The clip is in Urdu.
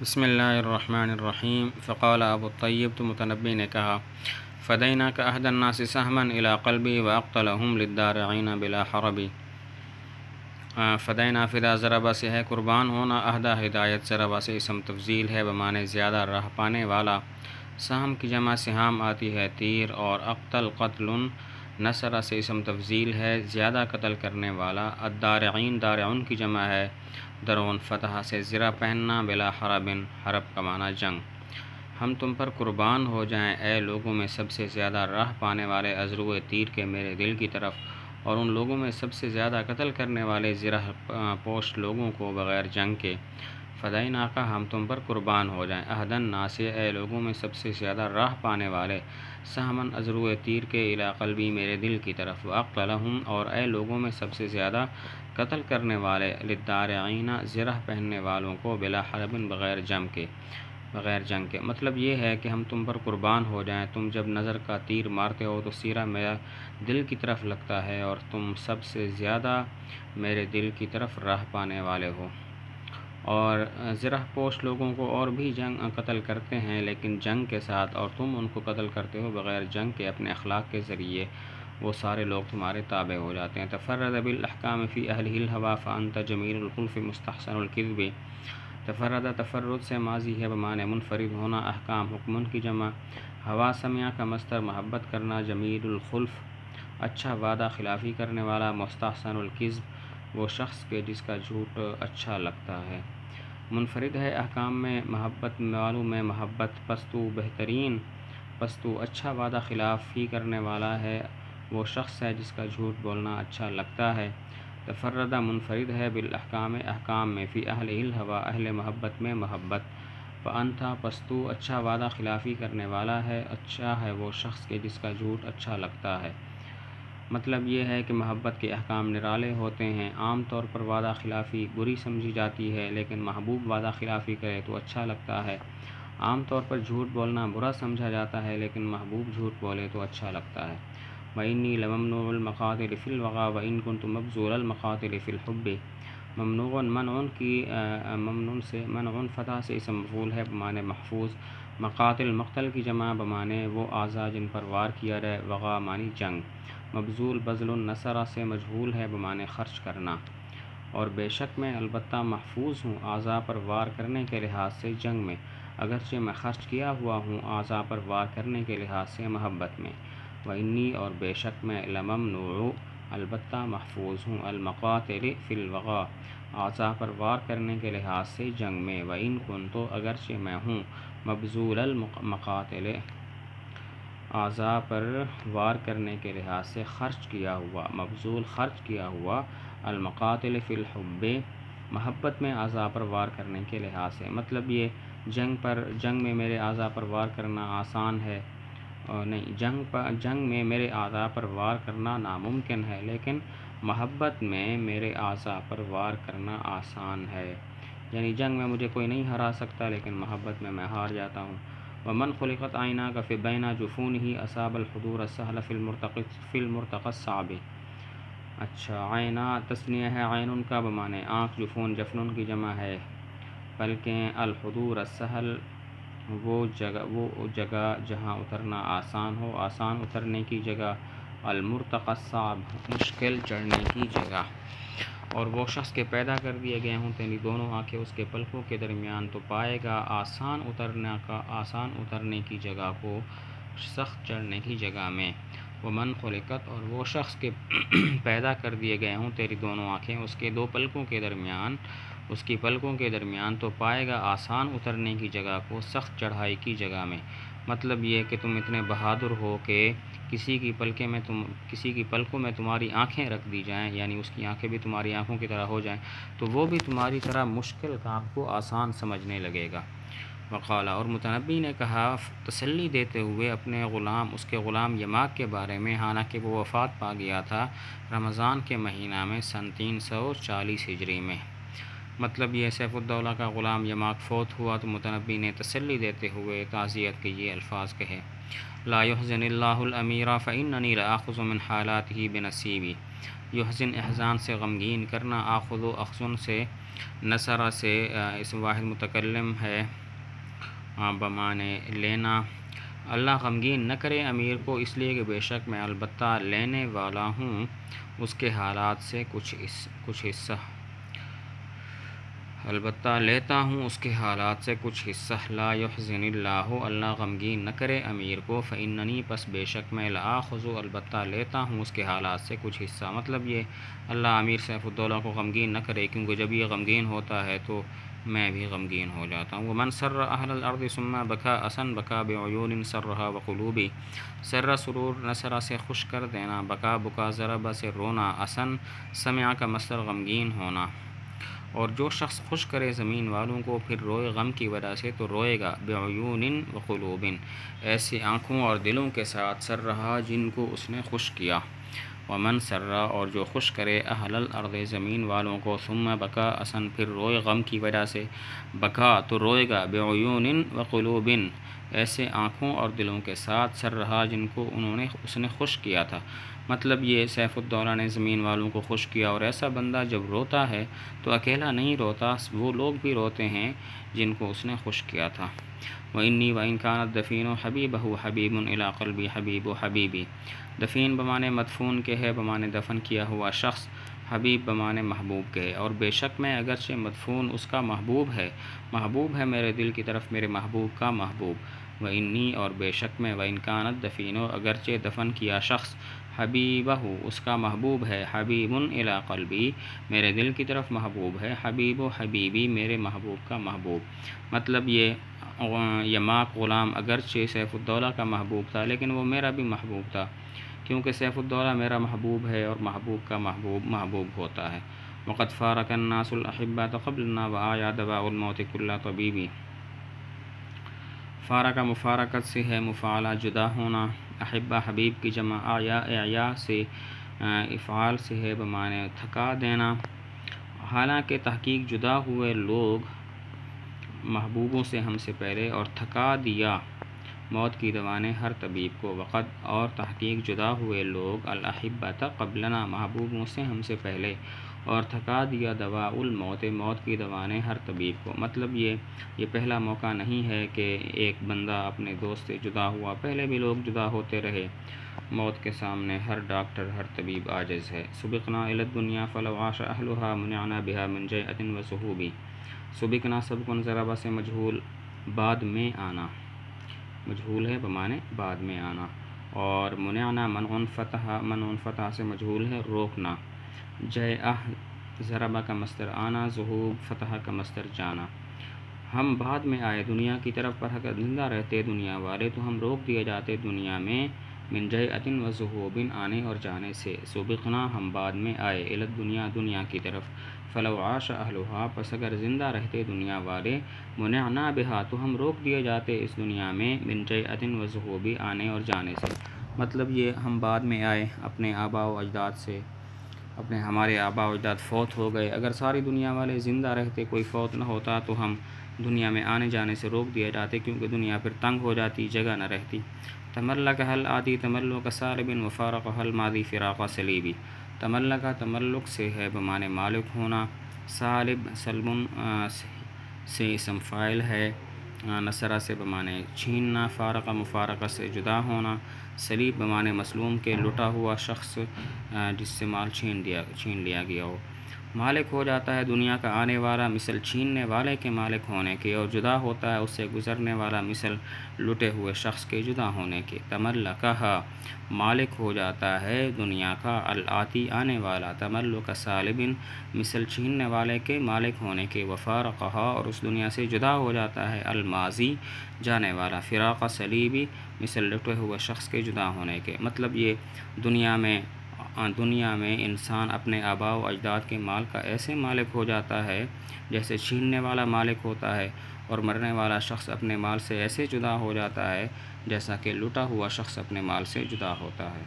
بسم اللہ الرحمن الرحیم فقال ابو الطیب، تو متنبی نے کہا، فدینا کا عہد الناس سہما الی قلبی واقتلہم للدارعین بلا حربی۔ فدینا فدا ضربہ سے ہے قربان ہونا، عہدہ ہدایت ضربہ سے اسم تفضیل ہے بمعنی زیادہ راہ پانے والا۔ سہم کی جمع سہام آتی ہے تیر، اور اقتل قتل نصر سے اسم تفضیل ہے زیادہ قتل کرنے والا۔ الدارعین دارعون کی جمع ہے درون فتح سے زرہ پہننا، بلا حرب حرب کا معنی جنگ۔ ہم تم پر قربان ہو جائیں اے لوگوں میں سب سے زیادہ راہ پانے والے ازرو تیر کے میرے دل کی طرف، اور ان لوگوں میں سب سے زیادہ قتل کرنے والے زرہ پوش لوگوں کو بغیر جنگ کے۔ فدینا کا ہم تم پر قربان ہو جائیں، عہد الناس اے لوگوں میں سب سے زیادہ راہ پانے والے، سہمن ازرو تیر کے، الی قلبی میرے دل کی طرف، واقتلہم اور اے لوگوں میں سب سے زیادہ قتل کرنے والے، للدارعین زرہ پہننے والوں کو، بلا حرب بغیر جنگ کے۔ مطلب یہ ہے کہ ہم تم پر قربان ہو جائیں، تم جب نظر کا تیر مارتے ہو تو سیرہ میرا دل کی طرف لگتا ہے، اور تم سب سے زیادہ میرے دل کی طرف راہ پانے والے ہو۔ اور زرہ پوش لوگوں کو اور بھی قتل کرتے ہیں لیکن جنگ کے ساتھ، اور تم ان کو قتل کرتے ہو بغیر جنگ کے اپنے اخلاق کے ذریعے، وہ سارے لوگ تمہارے تابع ہو جاتے ہیں۔ تفرد بالاحکام فی اہلہ الہوی فانت جمیل الخلف مستحسن الکذب۔ تفرد تفرد سے ماضی ہے بمعنی منفرد ہونا، احکام حکمن کی جمع، ہوا سمیع کا مصدر محبت کرنا، جمیل الخلف اچھا وعدہ خلافی کرنے والا، مستحسن الکذب وہ شخص کے جس کا جھوٹ اچھا لگتا ہے۔ منفرد ہے احکام میں، محبت والوں میں محبت، پستو بہترین، پستو اچھا وعدہ خلافی کرنے والا ہے وہ شخص ہے جس کا جھوٹ بولنا اچھا لگتا ہے۔ تفردہ منفرد ہے بالاحکام احکام میں، فی اہل الہوی اہل محبت میں محبت، فانتا پستو اچھا وعدہ خلافی کرنے والا ہے، اچھا ہے وہ شخص کے جس کا جھوٹ اچھا لگتا ہے۔ مطلب یہ ہے کہ محبت کے احکام نرالے ہوتے ہیں، عام طور پر وعدہ خلافی بری سمجھی جاتی ہے لیکن محبوب وعدہ خلافی کرے تو اچھا لگتا ہے۔ عام طور پر جھوٹ بولنا برا سمجھا جاتا ہے لیکن محبوب جھوٹ بولے تو اچھا لگتا ہے۔ وَإِنِّي لَمَمْنُوعُ الْمَقَاتِلِ فِي الْوَغَى وَإِن كُنتُ مَبْذُولَ الْمَقَاتِلِ فِي الْحُبِّ۔ ممنوع منع کی ممنون سے منع فتح سے اسم مفعول ہے بمعنی محفوظ، مقاتل مقتل کی جمع بمعنی وہ اعضاء جن پر وار کیا جائے، وغا معنی جنگ، مبذول بذل النصر سے مجہول ہے بمعنی خرچ کرنا۔ اور بے شک میں البتہ محفوظ ہوں اعضاء پر وار کرنے کے لحاظ سے جنگ میں، اگرچہ میں خرچ کیا ہوا ہوں اعضاء پر وار کرنے کے لحاظ سے محبت میں۔ وَإِنِّي اور بے شک میں، لَمَمْنُوعُ البتہ محفوظ ہوں، الْمَقَاتِلِ فِي الْوَغَى اعضاء پر وار کرنے کے لحاظ سے جنگ میں، وَإِن كُنتُ اگرچہ میں ہوں، مبذول المقاتل اعضاء پر وار کرنے کے لحاظ سے خرچ کیا ہوا، مبذول خرچ کیا ہوا، المقاتل فی الحب محبت میں اعضاء پر وار کرنے کے لحاظ سے۔ مطلب یہ جنگ میں میرے اعضاء پر وار کرنا آسان ہے، نہیں جنگ میں میرے اعضاء پر وار کرنا ناممکن ہے لیکن محبت میں میرے اعضاء پر وار کرنا آسان ہے، یعنی جنگ میں مجھے کوئی نہیں ہرا سکتا لیکن محبت میں ہار جاتا ہوں۔ ومن خلقت عیناک فبین جفونہ اصاب الحضور السہل فی المرتقى الصعب۔ اچھا، عینا تثنیہ ہے عین کا بمعنی آنکھ، جفون جفن کی جمع ہے پلکیں، الحضور السہل وہ جگہ جہاں اترنا آسان ہو، آسان اترنے کی جگہ، المرتقى الصعب مشکل چڑھنے کی جگہ۔ اور وہ شخص کے پیدا کر دیے گئے ہوں تیری دونوں آنکھیں اس کے پلکوں کے درمیان، تو پائے گا آسان اترنے کی جگہ کو سخت چڑھنے کی جگہ میں۔ ومن خلقت اور وہ شخص کے پیدا کر دیے گئے ہوں تیری دونوں آنکھیں اس کے دو پلکوں کے درمیان، اس کی پلکوں کے درمیان، تو پائے گا آسان اترنے کی جگہ کو سخت چڑھائی کی جگہ میں۔ مطلب یہ کہ تم اتنے بہادر ہو کہ کسی کی پلکوں میں تمہاری آنکھیں رکھ دی جائیں، یعنی اس کی آنکھیں بھی تمہاری آنکھوں کی طرح ہو جائیں تو وہ بھی تمہاری طرح مشکل کام کو آسان سمجھنے لگے گا۔ وقال اور متنبی نے کہا تسلی دیتے ہوئے اپنے غلام اس کے غلام یماک کے بارے میں، حالانکہ وہ وفات پا گیا تھا رمضان کے مہینہ میں سن 340 ہجری میں۔ مطلب یہ سیف الدولہ کا غلام یماک فوت ہوا تو متنبی نے تسلی دیتے ہوئے تعزیت کے یہ الفاظ کہے، لا يحزن اللہ الامیر فإننی لآخذ من حالاتہ بنصیبی۔ یحزن احزان سے غمگین کرنا، آخذ و اخذن سے نصر سے اسم واحد متکلم ہے بمعنی لینا۔ اللہ غمگین نہ کرے امیر کو، اس لیے کہ بے شک میں البتہ لینے والا ہوں اس کے حالات سے کچھ حصہ، البتہ لیتا ہوں اس کے حالات سے کچھ حصہ۔ لا یحزن اللہ، اللہ غمگین نہ کرے امیر کو، فإننی پس بے شک میں لآخذ، البتہ لیتا ہوں اس کے حالات سے کچھ حصہ۔ مطلب یہ اللہ امیر سیف الدولہ کو غمگین نہ کرے، کیونکہ جب یہ غمگین ہوتا ہے تو میں بھی غمگین ہو جاتا ہوں۔ ومن سر اہل الارض ثم بکا اسن بکا بعیون سرها وقلوب، سر سرور نصر سے خوش کر دینا، بکا بکا ضرب سے رونا، اسن سمع کا مصدر غمگین ہونا۔ اور جو شخص خوش کرے زمین والوں کو پھر روئے غم کی وجہ سے تو روئے گا، بعیون وقلوب ایسی آنکھوں اور دلوں کے ساتھ، سر رہا جن کو اس نے خوش کیا۔ ومن سرا اور جو خوش کرے اہل الارض زمین والوں کو، ثم بکا اسن پھر روئے غم کی وجہ سے، بکا تو روئے گا، بعیون وقلوب ایسے آنکھوں اور دلوں کے ساتھ، سر رہا جن کو اس نے خوش کیا تھا۔ مطلب یہ سیف الدولہ نے زمین والوں کو خوش کیا، اور ایسا بندہ جب روتا ہے تو اکیلا نہیں روتا، وہ لوگ بھی روتے ہیں جن کو اس نے خوش کیا تھا۔ وَإِنِّي وَإِنْ كَانَتْ دَفِينُ حَبِيبَهُ حَبِيبٌ إِلَىٰ قَلْبِي حَبِيبُ حَبِيبِي، دفین بمانے مدفون کے ہے، بمانے دفن کیا ہوا شخص، حبیب بمانے محبوب کے ہے، اور بے شک میں اگرچہ مدفون اس کا محبوب ہے میرے دل کی طرف میرے محبوب کا محبوب۔ وَإِنِّي اور بے شک میں، وَإِنْ كَانَتْ دَفِينُ اگرچہ دفن کیا شخص، حبیبہ اس کا محبوب ہے، حبیب الی قلبی میرے دل کی طرف محبوب ہے، حبیب و حبیبی میرے محبوب کا محبوب۔ مطلب یہ یماق غلام اگرچہ سیف الدولہ کا محبوب تھا لیکن وہ میرا بھی محبوب تھا، کیونکہ سیف الدولہ میرا محبوب ہے اور محبوب کا محبوب ہوتا ہے۔ وقد فارق الناس الاحبات قبلنا وآیا دواء الموت کل طبیبی، فارق مفارقت سے ہے، مفعلہ جدا ہونا، احبہ حبیب کی جمع، اعیا سے افعال سے ہے بمعنی تھکا دینا۔ حالانکہ تحقیق جدا ہوئے لوگ محبوبوں سے ہم سے پہلے، اور تھکا دیا موت کی دوا نے ہر طبیب کو۔ وقد اور تحقیق جدا ہوئے لوگ، الاحبۃ قبلنا محبوبوں سے ہم سے پہلے، اور تھکا دیا دواء الموت موت کی دوا نے ہر طبیب کو۔ مطلب یہ پہلا موقع نہیں ہے کہ ایک بندہ اپنے دوست سے جدا ہوا، پہلے بھی لوگ جدا ہوتے رہے، موت کے سامنے ہر ڈاکٹر ہر طبیب عاجز ہے۔ سبقنا الی الدنیا فلو عاش اہلھا منعنا بها من جیئۃ وسحوب، سبقنا سبقن ضرب سے مجہول، بعد میں آنا، مجہول ہے بمعنی بعد میں آنا، اور منعنا منع فتح سے مجہول ہے روکنا، جیئہ ضربہ کا مصدر آنا، ذہوب فتح کا مصدر جانا۔ ہم بعد میں آئے دنیا کی طرف، پر اگر زندہ رہتے دنیا والے تو ہم روک دیے جاتے دنیا میں، من جیئۃ و ذہوب آنے اور جانے سے۔ سبقنا ہم بعد میں آئے، الی الدنیا دنیا کی طرف، فلو عاش اہلھا پس اگر زندہ رہتے دنیا والے، منعنا بہا تو ہم روک دیے جاتے اس دنیا میں، من جیئۃ و ذہوب آنے اور جانے سے۔ مطلب یہ ہم بعد میں آئے اپنے آباء و اجداد سے، ہمارے آباء و اجداد فوت ہو گئے، اگر ساری دنیا والے زندہ رہتے کوئی فوت نہ ہوتا تو ہم دنیا میں آنے جانے سے روک دیے جاتے، کیونکہ دنیا پھر تنگ ہو جاتی، جگہ نہ رہتی۔ تملک حل آتی تملک سالب وفارق حل ماضی فراق سلیبی، تملک تملک سے ہے بمعنی مالک ہونا، سالب سلب سے اسم فاعل ہے، نصرہ سے بمعنی چھیننا، فارق مفارقت سے جدا ہونا، سلیب بمعنی مسلوم کے لٹا ہوا شخص جس سے مال چھین لیا گیا ہو۔ مالک ہو جاتا ہے دنیا کا آنے والا مثل چھیننے والے کے مالک ہونے کے، اور جدا ہوتا ہے اس سے گزرنے والا مثل لٹے ہوئے شخص کے جدا ہونے کے۔ تملکہ مالک ہو جاتا ہے دنیا کا، الآتی آنے والا، تملک سالب مثل چھیننے والے کے مالک ہونے کے، وفارقہ اور اس دنیا سے جدا ہو جاتا ہے، الماضی جانے والا، فراق سلیبی مثل لٹے ہوئے شخص کے جدا ہونے کے۔ مطلب یہ دنیا میں انسان اپنے آباء و اجداد کے مال کا ایسے مالک ہو جاتا ہے جیسے چھیننے والا مالک ہوتا ہے، اور مرنے والا شخص اپنے مال سے ایسے جدا ہو جاتا ہے جیسا کہ لٹا ہوا شخص اپنے مال سے جدا ہوتا ہے۔